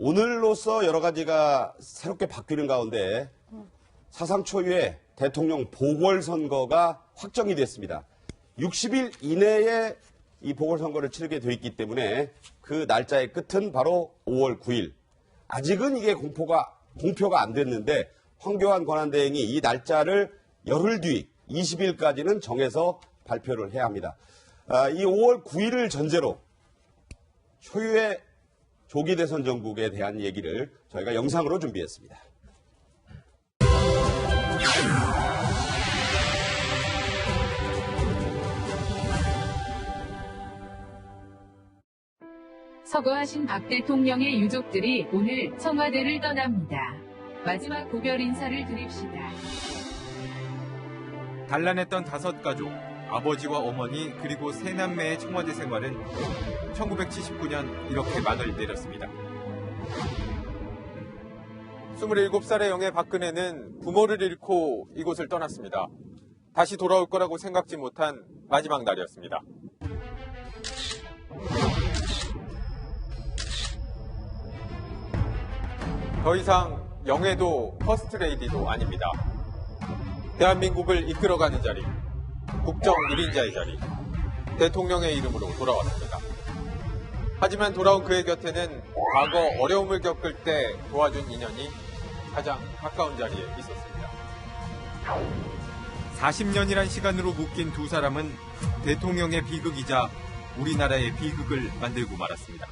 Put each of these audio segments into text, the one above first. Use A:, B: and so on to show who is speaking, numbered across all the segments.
A: 오늘로써 여러 가지가 새롭게 바뀌는 가운데 사상 초유의 대통령 보궐선거가 확정이 됐습니다. 60일 이내에 이 보궐선거를 치르게 돼 있기 때문에 그 날짜의 끝은 바로 5월 9일. 아직은 이게 공표가 안 됐는데 황교안 권한대행이 이 날짜를 열흘 뒤 20일까지는 정해서 발표를 해야 합니다. 이 5월 9일을 전제로 초유의 조기 대선 전국에 대한 얘기를 저희가 영상으로 준비했습니다.
B: 서거하신 박 대통령의 유족들이 오늘 청와대를 떠납니다. 마지막 고별 인사를 드립시다.
C: 단란했던 5가족, 아버지와 어머니 그리고 세 남매의 청와대 생활은 1979년 이렇게 막을 내렸습니다.
D: 27살의 영예 박근혜는 부모를 잃고 이곳을 떠났습니다. 다시 돌아올 거라고 생각지 못한 마지막 날이었습니다. 더 이상 영예도 퍼스트레이디도 아닙니다. 대한민국을 이끌어가는 자리, 국정 1인자의 자리, 대통령의 이름으로 돌아왔습니다. 하지만 돌아온 그의 곁에는 과거 어려움을 겪을 때 도와준 인연이 가장 가까운 자리에 있었습니다.
C: 40년이란 시간으로 묶인 두 사람은 대통령의 비극이자 우리나라의 비극을 만들고 말았습니다.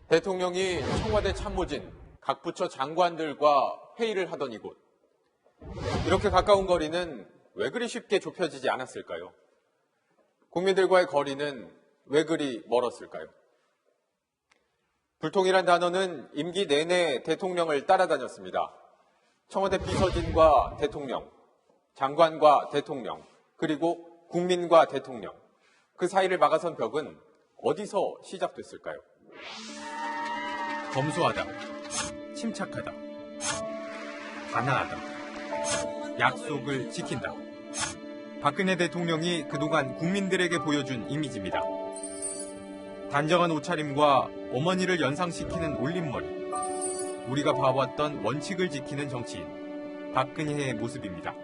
D: 대통령이 청와대 참모진, 각 부처 장관들과 회의를 하던 이곳. 이렇게 가까운 거리는 왜 그리 쉽게 좁혀지지 않았을까요? 국민들과의 거리는 왜 그리 멀었을까요? 불통이란 단어는 임기 내내 대통령을 따라다녔습니다. 청와대 비서진과 대통령, 장관과 대통령, 그리고 국민과 대통령. 그 사이를 막아선 벽은 어디서 시작됐을까요?
C: 검소하다, 침착하다, 단아하다, 약속을 지킨다. 박근혜 대통령이 그동안 국민들에게 보여준 이미지입니다. 단정한 옷차림과 어머니를 연상시키는 올림머리. 우리가 봐왔던 원칙을 지키는 정치인, 박근혜의 모습입니다.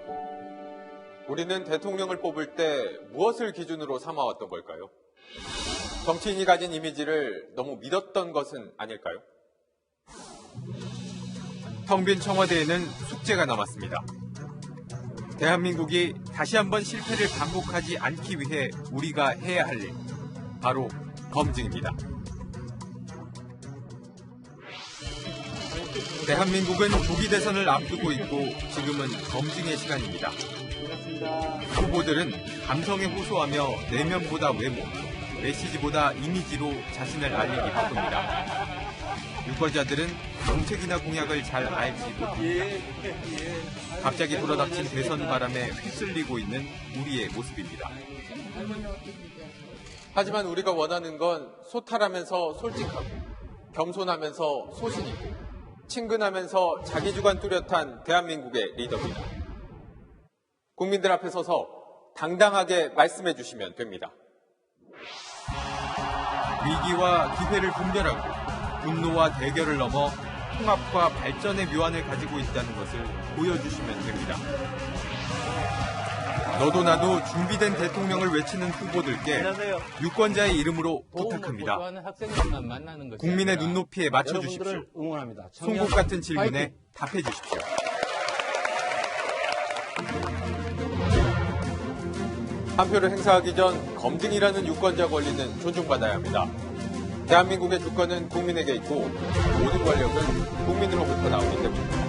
D: 우리는 대통령을 뽑을 때 무엇을 기준으로 삼아왔던 걸까요? 정치인이 가진 이미지를 너무 믿었던 것은 아닐까요?
C: 텅 빈 청와대에는 숙제가 남았습니다. 대한민국이 다시 한번 실패를 반복하지 않기 위해 우리가 해야 할 일, 바로 검증입니다. 대한민국은 조기 대선을 앞두고 있고 지금은 검증의 시간입니다. 후보들은 감성에 호소하며 내면보다 외모, 메시지보다 이미지로 자신을 알리기 바쁩니다. 유권자들은 정책이나 공약을 잘 알지 못합니다. 갑자기 불어닥친 대선 바람에 휩쓸리고 있는 우리의 모습입니다.
D: 하지만 우리가 원하는 건 소탈하면서 솔직하고, 겸손하면서 소신있고, 친근하면서 자기주관 뚜렷한 대한민국의 리더입니다. 국민들 앞에 서서 당당하게 말씀해 주시면 됩니다.
C: 위기와 기회를 분별하고 분노와 대결을 넘어 통합과 발전의 묘안을 가지고 있다는 것을 보여주시면 됩니다. 너도 나도 준비된 대통령을 외치는 후보들께 유권자의 이름으로 부탁합니다. 국민의 눈높이에 맞춰주십시오. 송곳 같은 질문에 답해 주십시오.
D: 한 표를 행사하기 전 검증이라는 유권자 권리는 존중받아야 합니다. 대한민국의 주권은 국민에게 있고 모든 권력은 국민으로부터 나오기 때문입니다.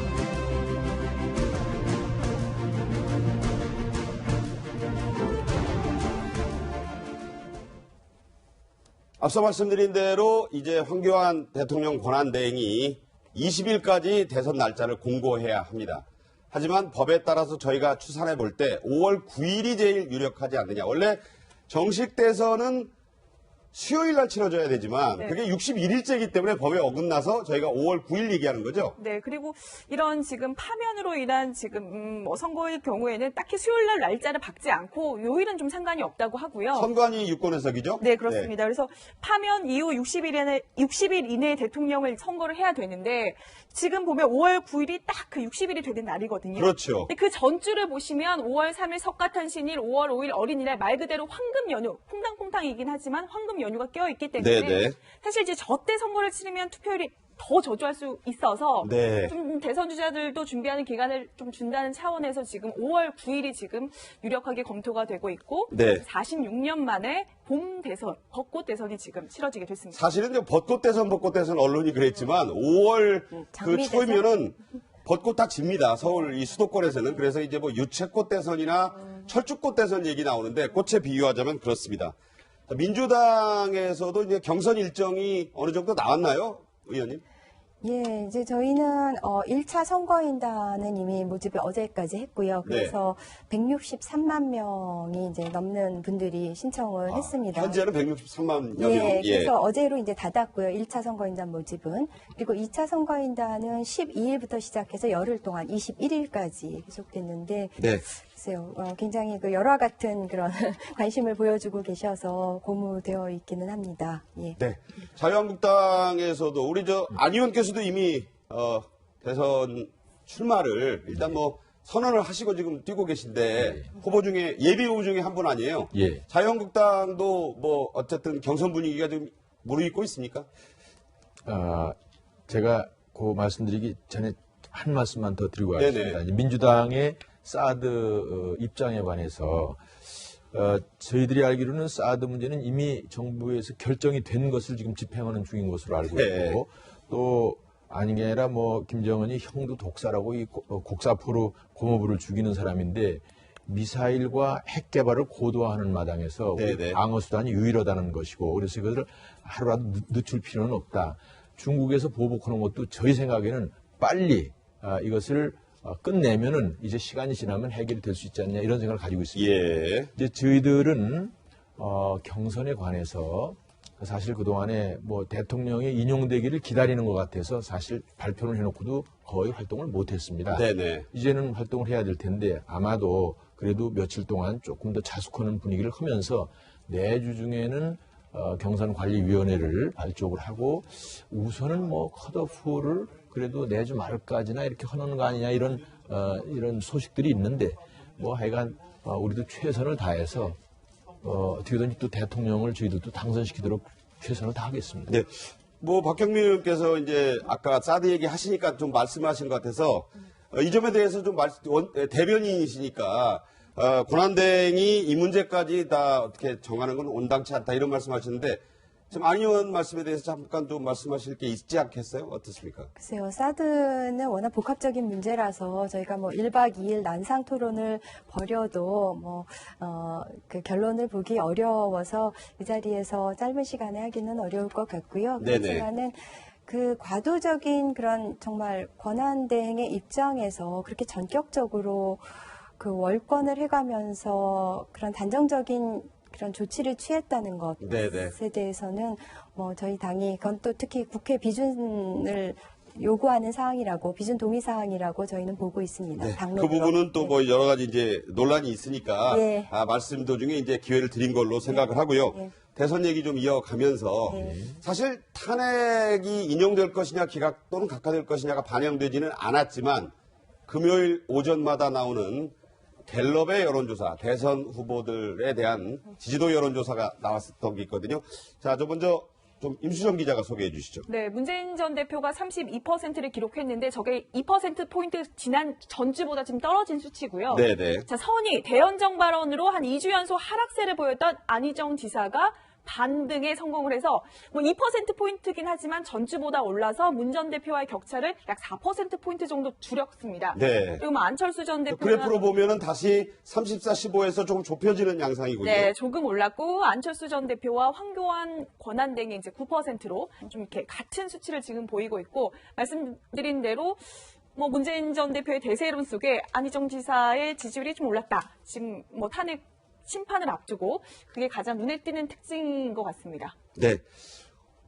A: 앞서 말씀드린 대로 이제 황교안 대통령 권한대행이 20일까지 대선 날짜를 공고해야 합니다. 하지만 법에 따라서 저희가 추산해 볼 때 5월 9일이 제일 유력하지 않느냐. 원래 정식 대선은 수요일 날 치러져야 되지만
E: 네.
A: 그게 61일째이기 때문에 법에 어긋나서 저희가 5월 9일 얘기하는 거죠.
E: 네, 그리고 이런 지금 파면으로 인한 지금 뭐 선거의 경우에는 딱히 수요일 날 날짜를 박지 않고 요일은 좀 상관이 없다고 하고요.
A: 선관위 유권 해석이죠?
E: 네, 그렇습니다. 그래서 파면 이후 60일 이내에 대통령을 선거를 해야 되는데 지금 보면 5월 9일이 딱 그 60일이 되는 날이거든요.
A: 그렇죠.
E: 근데 그 전주를 보시면 5월 3일 석가탄신일, 5월 5일 어린이날 말 그대로 황금 연휴, 퐁당퐁당이긴 하지만 황금 연휴가 껴있기 때문에
A: 네네.
E: 사실 이제 저때 선거를 치르면 투표율이 더 저조할 수 있어서
A: 네.
E: 좀 대선 주자들도 준비하는 기간을 좀 준다는 차원에서 지금 5월 9일이 지금 유력하게 검토가 되고 있고
A: 네.
E: 46년 만에 봄 대선, 벚꽃 대선이 지금 치러지게 됐습니다.
A: 사실은 이제 벚꽃 대선 언론이 그랬지만 5월 그
F: 장미
A: 초이면은 벚꽃 다 집니다. 서울 이 수도권에서는. 그래서 이제 뭐 유채꽃 대선이나 철쭉꽃 대선 얘기 나오는데 꽃에 비유하자면 그렇습니다. 자, 민주당에서도 이제 경선 일정이 어느 정도 나왔나요, 의원님?
F: 예, 이제 저희는 1차 선거인단은 이미 모집을 어제까지 했고요. 그래서 163만 명이 이제 넘는 분들이 신청을 했습니다.
A: 현재는 163만여 명.
F: 예, 그래서 어제로 이제 닫았고요. 1차 선거인단 모집은. 그리고 2차 선거인단은 12일부터 시작해서 열흘 동안 21일까지 계속됐는데
A: 네.
F: 글쎄요, 굉장히 그 열화 같은 그런 관심을 보여주고 계셔서 고무되어 있기는 합니다. 예.
A: 네. 자유한국당에서도 우리 안 의원께서도 이미 대선 출마를 일단 뭐 선언을 하시고 지금 뛰고 계신데 후보 중에 예비 후보 중에 한 분 아니에요?
G: 예.
A: 자유한국당도 뭐 어쨌든 경선 분위기가 좀 무르익고 있습니까?
G: 제가 그 말씀드리기 전에 한 말씀만 더 드리고
A: 네네.
G: 가겠습니다. 이제 민주당의 사드 입장에 관해서 저희들이 알기로는 사드 문제는 이미 정부에서 결정이 된 것을 지금 집행하는 중인 것으로 알고
A: 네.
G: 있고 또 아닌 게 아니라 뭐 김정은이 형도 독사라고 이 곡사포로 고모부를 죽이는 사람인데 미사일과 핵 개발을 고도화하는 마당에서 우리
A: 네네.
G: 방어 수단이 유일하다는 것이고 그래서 이것을 하루라도 늦출 필요는 없다. 중국에서 보복하는 것도 저희 생각에는 빨리 이것을 끝내면은 이제 시간이 지나면 해결이 될 수 있지 않냐 이런 생각을 가지고 있습니다.
A: 예.
G: 이제 저희들은 경선에 관해서 사실 그동안에 뭐 대통령이 인용되기를 기다리는 것 같아서 사실 발표를 해놓고도 거의 활동을 못했습니다.
A: 네네.
G: 이제는 활동을 해야 될 텐데 아마도 그래도 며칠 동안 조금 더 자숙하는 분위기를 하면서 내주 중에는 경선관리위원회를 발족을 하고 우선은 뭐 컷오프를 그래도 내주 말까지나 이렇게 하는 거 아니냐 이런 소식들이 있는데 뭐 하여간 우리도 최선을 다해서 어떻게든지 또 대통령을 저희들도 당선시키도록 최선을 다하겠습니다.
A: 네. 뭐 박경민 의원께서 이제 아까 사드 얘기 하시니까 좀 말씀하신 것 같아서 이 점에 대해서 좀 대변인이시니까 권한대행이 이 문제까지 다 어떻게 정하는 건 온당치 않다 이런 말씀하셨는데 지금 안 의원 말씀에 대해서 잠깐 좀 말씀하실 게 있지 않겠어요? 어떻습니까?
F: 글쎄요, 사드는 워낙 복합적인 문제라서 저희가 뭐 1박 2일 난상 토론을 벌여도 그 결론을 보기 어려워서 이 자리에서 짧은 시간에 하기는 어려울 것 같고요.
A: 네네.
F: 그렇지만은 그 과도적인 그런 정말 권한대행의 입장에서 그렇게 전격적으로 그 월권을 해가면서 그런 단정적인 그런 조치를 취했다는 것에
A: 네네.
F: 대해서는 뭐 저희 당이 그건 또 특히 국회 비준을 요구하는 사항이라고 비준 동의 사항이라고 저희는 보고 있습니다.
A: 네.
F: 당론으로.
A: 그 부분은 또 뭐 여러 가지 이제 논란이 있으니까
F: 예.
A: 말씀 도중에 이제 기회를 드린 걸로 생각을 하고요.
F: 예.
A: 대선 얘기 좀 이어가면서 사실 탄핵이 인용될 것이냐 기각 또는 각하될 것이냐가 반영되지는 않았지만 금요일 오전마다 나오는 갤럽의 여론조사, 대선 후보들에 대한 지지도 여론조사가 나왔었던 게 있거든요. 자, 저 먼저 좀 임수정 기자가 소개해 주시죠.
E: 네, 문재인 전 대표가 32%를 기록했는데 저게 2%포인트 지난 전주보다 지금 떨어진 수치고요.
A: 네네.
E: 자, 선의, 대연정 발언으로 한 2주 연속 하락세를 보였던 안희정 지사가 반등에 성공을 해서 뭐 2%포인트긴 하지만 전주보다 올라서 문 전 대표와의 격차를 약 4%포인트 정도 줄였습니다.
A: 네.
E: 그리고 뭐 안철수 전 대표가
A: 그래프로 보면은 다시 34-15에서 조금 좁혀지는 양상이군요.
E: 네, 조금 올랐고 안철수 전 대표와 황교안 권한대행이 이제 9%로 좀 이렇게 같은 수치를 지금 보이고 있고 말씀드린 대로 뭐 문재인 전 대표의 대세론 속에 안희정 지사의 지지율이 좀 올랐다. 지금 뭐 탄핵 심판을 앞두고 그게 가장 눈에 띄는 특징인 것 같습니다.
A: 네.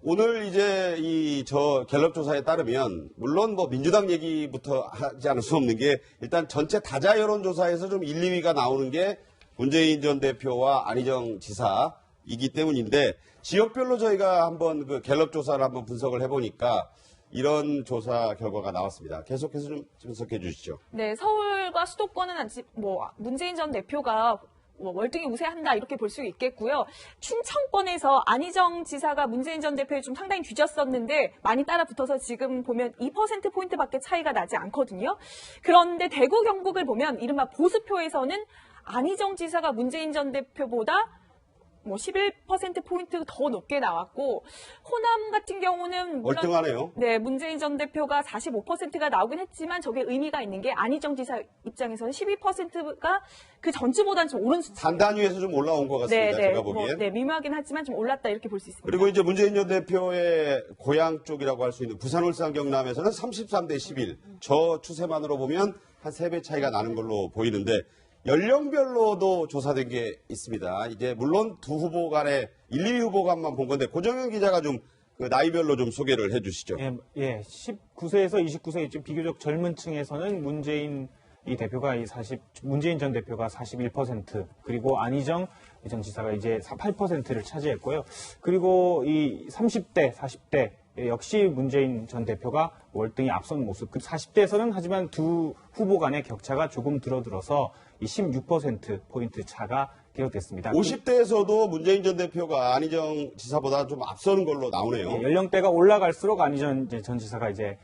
A: 오늘 이제 저 갤럽 조사에 따르면 물론 뭐 민주당 얘기부터 하지 않을 수 없는 게 일단 전체 다자 여론 조사에서 좀 1, 2위가 나오는 게 문재인 전 대표와 안희정 지사이기 때문인데 지역별로 저희가 한번 그 갤럽 조사를 한번 분석을 해보니까 이런 조사 결과가 나왔습니다. 계속해서 좀 분석해 주시죠.
E: 네, 서울과 수도권은 아직 뭐 문재인 전 대표가 월등히 우세한다 이렇게 볼 수 있겠고요. 충청권에서 안희정 지사가 문재인 전 대표에 좀 상당히 뒤졌었는데 많이 따라붙어서 지금 보면 2%포인트밖에 차이가 나지 않거든요. 그런데 대구 경북을 보면 이른바 보수표에서는 안희정 지사가 문재인 전 대표보다 뭐 11%포인트 더 높게 나왔고, 호남 같은 경우는 물론
A: 월등하네요.
E: 네, 문재인 전 대표가 45%가 나오긴 했지만 저게 의미가 있는 게 안희정 지사 입장에서는 12%가 그 전주보다는 좀 오른 수치.
A: 단단위에서 좀 올라온 것 같습니다. 제가 보기엔.
E: 네, 미묘하긴 하지만 좀 올랐다 이렇게 볼 수 있습니다.
A: 그리고 이제 문재인 전 대표의 고향 쪽이라고 할 수 있는 부산, 울산, 경남에서는 33대 11. 저 추세만으로 보면 한 3배 차이가 나는 걸로 보이는데 연령별로도 조사된 게 있습니다. 이제 물론 두 후보 간에 1, 2위 후보 간만 본 건데 고정현 기자가 좀 그 나이별로 좀 소개를 해 주시죠.
H: 예, 19세에서 29세 좀 비교적 젊은 층에서는 문재인 전 대표가 41%, 그리고 안희정 전 지사가 이제 8%를 차지했고요. 그리고 이 30대, 40대 역시 문재인 전 대표가 월등히 앞선 모습. 40대에서는 하지만 두 후보 간의 격차가 조금 줄어들어서 이 16%포인트 차가 기록됐습니다.
A: 50대에서도 문재인 전 대표가 안희정 지사보다 좀 앞서는 걸로 나오네요.
H: 연령대가 올라갈수록 안희정 전 지사가 이제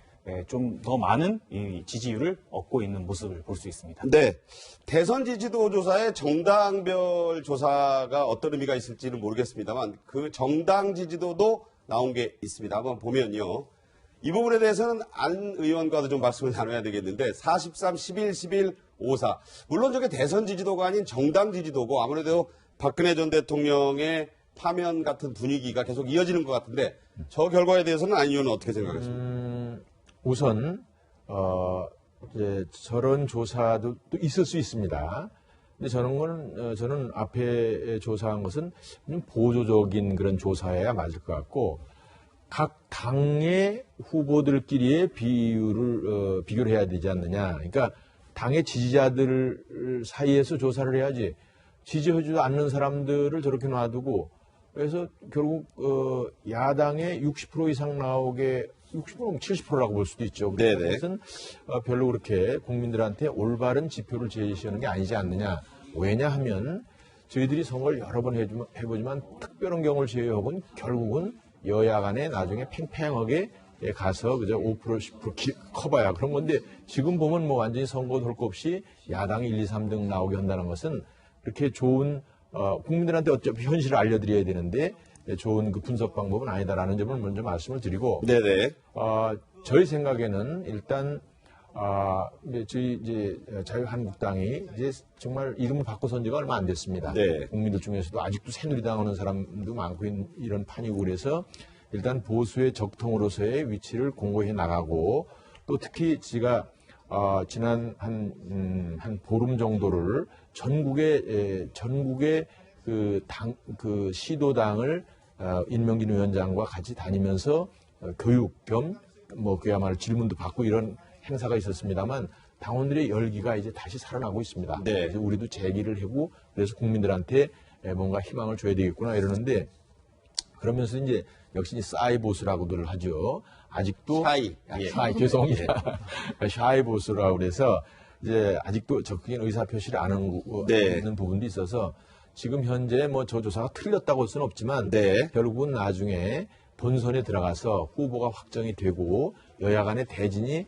H: 좀 더 많은 이 지지율을 얻고 있는 모습을 볼 수 있습니다.
A: 네. 대선 지지도 조사에 정당별 조사가 어떤 의미가 있을지는 모르겠습니다만 그 정당 지지도도 나온 게 있습니다. 한번 보면요. 이 부분에 대해서는 안 의원과도 좀 말씀을 나눠야 되겠는데 43, 11, 11, 54. 물론 저게 대선 지지도가 아닌 정당 지지도고 아무래도 박근혜 전 대통령의 파면 같은 분위기가 계속 이어지는 것 같은데 저 결과에 대해서는 안 의원은 어떻게 생각하십니까?
G: 우선 이제 저런 조사도 또 있을 수 있습니다. 근데 저는 앞에 조사한 것은 좀 보조적인 그런 조사여야 맞을 것 같고 각 당의 후보들끼리의 비교를 해야 되지 않느냐. 그러니까 당의 지지자들 사이에서 조사를 해야지 지지해주지 않는 사람들을 저렇게 놔두고 그래서 결국 야당의 60% 이상 나오게 60%면 70%라고 볼 수도 있죠.
A: 네네.
G: 그것은 별로 그렇게 국민들한테 올바른 지표를 제시하는 게 아니지 않느냐. 왜냐하면 저희들이 선거를 여러 번 해보지만 특별한 경우를 제외하고는 결국은 여야 간에 나중에 팽팽하게 가서 그저 5% 10% 커봐야 그런 건데 지금 보면 뭐 완전히 선거 돌 거 없이 야당이 1, 2, 3등 나오게 한다는 것은 그렇게 좋은 국민들한테 어차피 현실을 알려드려야 되는데 좋은 그 분석 방법은 아니다라는 점을 먼저 말씀을 드리고
A: 네네.
G: 저희 생각에는 일단 저희 이제 자유한국당이 이제 정말 이름을 바꿔선 지가 얼마 안 됐습니다.
A: 네.
G: 국민들 중에서도 아직도 새누리당 하는 사람도 많고 이런 판이고 그래서 일단 보수의 적통으로서의 위치를 공고해 나가고 또 특히 제가 지난 한 보름 정도를 전국의 그 시도당을 임명진 위원장과 같이 다니면서 교육 겸 뭐 그야말로 질문도 받고 이런 행사가 있었습니다만 당원들의 열기가 이제 다시 살아나고 있습니다.
A: 네.
G: 그래서 우리도 재기를 하고 그래서 국민들한테 뭔가 희망을 줘야 되겠구나 이러는데 그러면서 이제 역시 싸이 보수라고들 하죠. 아직도 샤이 죄송합니다. 샤이 보수라고 그래서 이제 아직도 적극적인 의사 표시를 안 하고 있는 부분도 있어서 지금 현재 뭐 저 조사가 틀렸다고 할 수는 없지만 결국은 나중에 본선에 들어가서 후보가 확정이 되고 여야 간의 대진이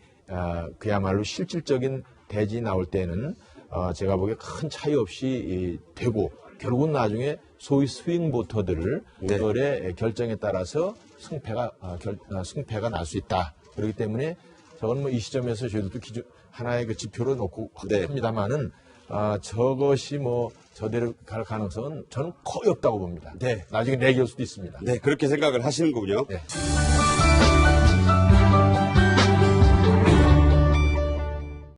G: 그야말로 실질적인 대진이 나올 때는 제가 보기에 큰 차이 없이 되고 결국은 나중에 소위 스윙 보터들을 그들의 결정에 따라서 승패가 날 수 있다. 그렇기 때문에 저건 뭐 이 시점에서 저희도 하나의 그 지표로 놓고 합니다만은 저것이 뭐 저대로 갈 가능성은 저는 거의 없다고 봅니다.
A: 네.
G: 나중에 내기할 수도 있습니다.
A: 네, 그렇게 생각을 하시는군요.
G: 네.